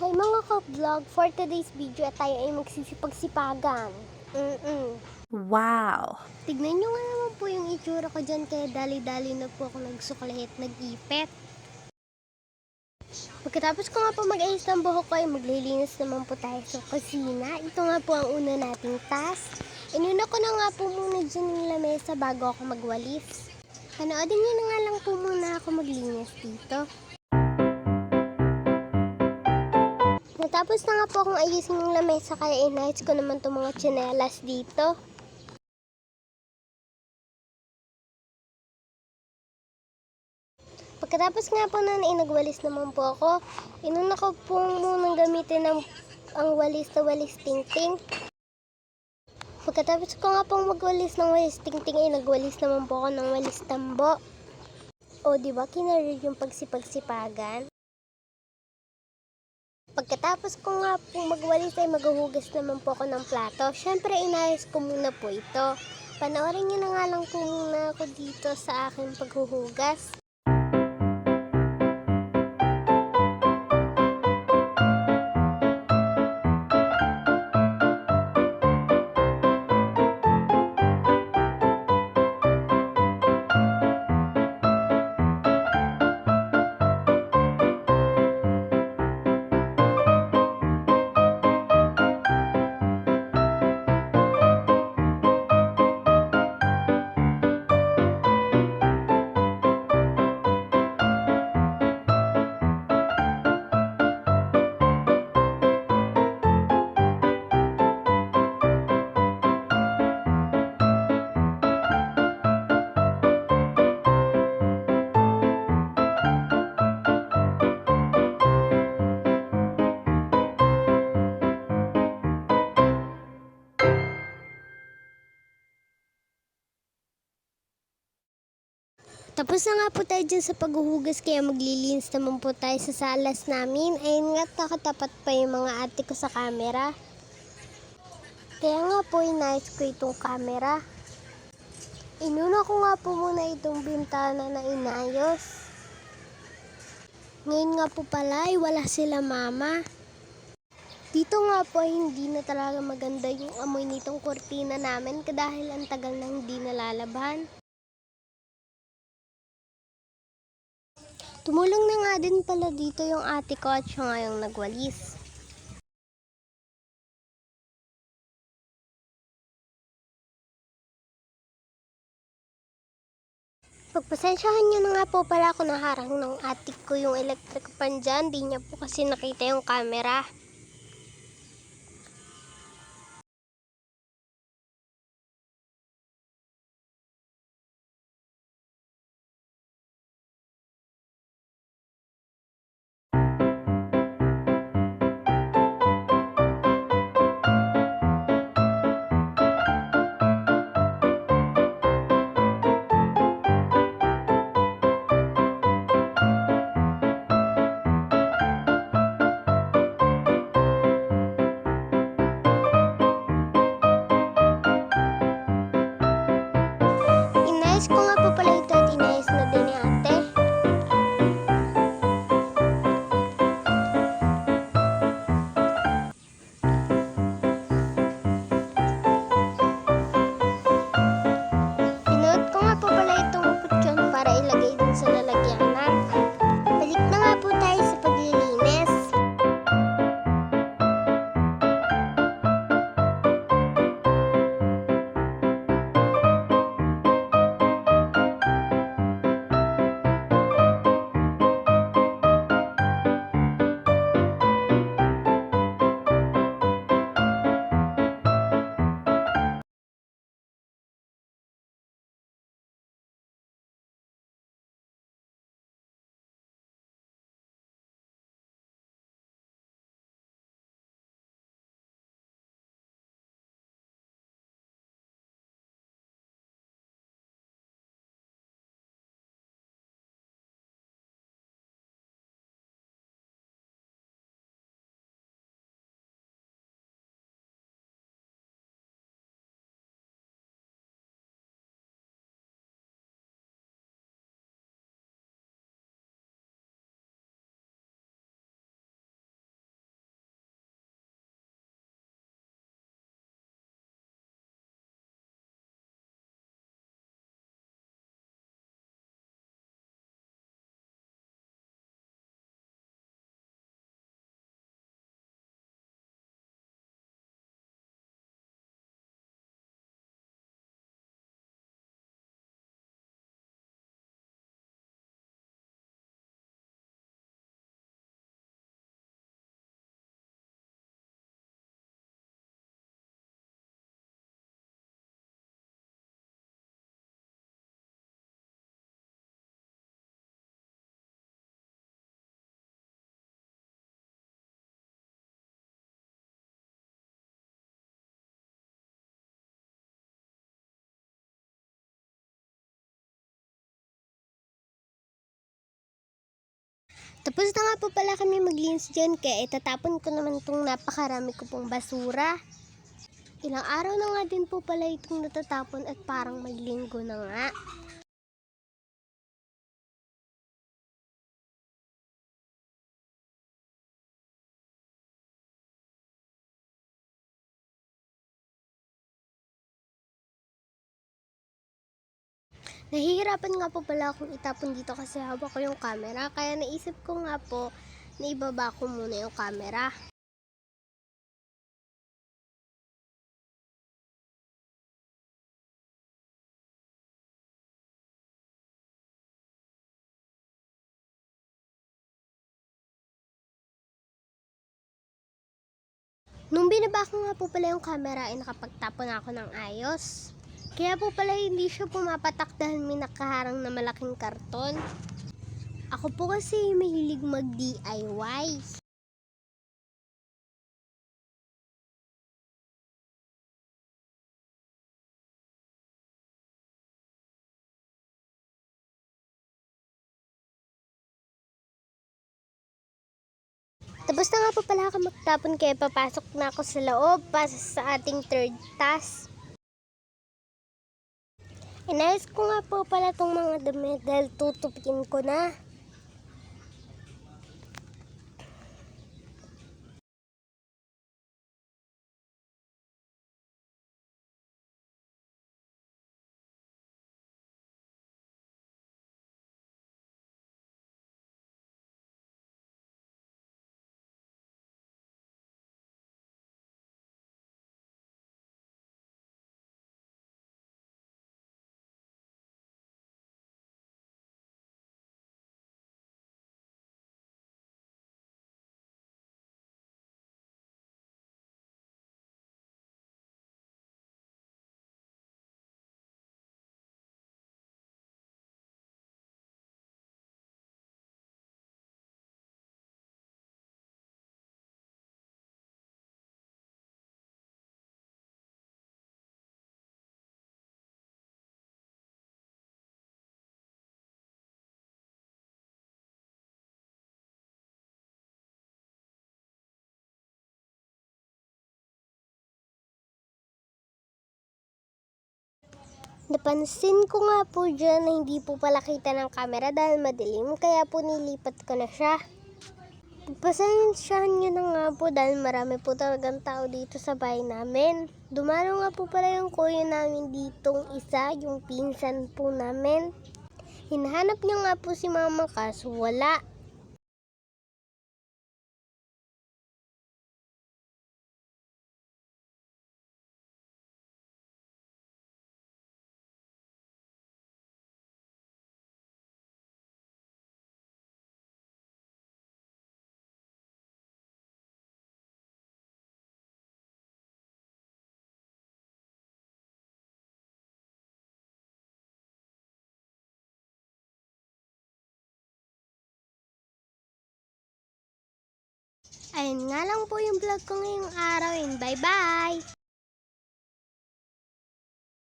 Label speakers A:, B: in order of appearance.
A: Hey mga ka-vlog, for today's video at tayo ay magsisipagsipagan.
B: Wow!
A: Tignan nyo nga naman po yung itsura ko dyan, kaya dali-dali na po ako nagsukli at nag-ipit. Pagkatapos ko nga po mag-ayos ng buhok ko ay maglilinis naman po tayo sa kusina. Ito nga po ang una nating task. Inuna ko na nga po muna dyan yung lamesa bago ako magwalis. Panoodin nyo na nga lang po muna ako maglinis dito. Natapos na nga po akong ayusin yung lamesa, kaya inayos ko naman itong mga tsinelas dito. Pagkatapos nga po nun ay nagwalis naman po ako. Inuna ko po munang gamitin ang walis na walis ting-ting. Pagkatapos ko nga pong magwalis ng walis ting-ting ay nagwalis naman po ako ng walis tambo. O diba kinarir yung pagsipagsipagan? Pagkatapos ko nga pong magwalis ay maghuhugas naman po ako ng plato. Syempre inayos ko muna po ito. Panoorin nyo na nga lang po muna ako dito sa aking paghuhugas. Tapos na nga po tayo dyan sa paghuhugas, kaya maglilinis naman po tayo sa salas namin. Ayun nga, nakatapat pa yung mga ate ko sa camera. Kaya nga po inayos ko itong camera. Inuna ko nga po muna itong bintana na inayos. Ngayon nga po pala ay wala sila mama. Dito nga po ay hindi na talaga maganda yung amoy nitong kurtina namin dahil ang tagal na hindi nalalaban. Tumulong na nga din pala dito yung ate ko at siya nga yung nagwalis. Pagpasensyahan nyo na nga po pala ako, naharang ng ate ko yung electric fan dyan. Di niya po kasi nakita yung camera. Tapos na nga po pala kami maglinis dyan, kaya itatapon ko naman itong napakarami ko pong basura. Ilang araw na nga din po pala itong natatapon at parang maglinggo na nga. Nahihirapan nga po pala akong itapon dito kasi hawak ko yung camera, kaya naisip ko nga po na ibaba ko muna yung camera. Nung binaba ko nga po pala yung camera ay nakapagtapon ako ng ayos. Kaya po pala hindi siya pumapatak dahil may nakaharang na malaking karton. Ako po kasi mahilig mag-DIY. Tapos na nga po pala ako magtapon kaya papasok na ako sa loob para sa ating third task. Inayos ko nga po pala itong mga damit dahil tutupiin ko na. Napansin ko nga po dyan na hindi po pala kita ng camera dahil madilim, kaya po nilipat ko na siya. Pasensyahan nyo na nga po dahil marami po talagang tao dito sa bahay namin. Dumalo nga po pala yung kuya namin ditong isa, yung pinsan po namin. Hinahanap niya nga po si mama kaso wala. Ayun nga lang po yung vlog ko ngayong araw and bye bye!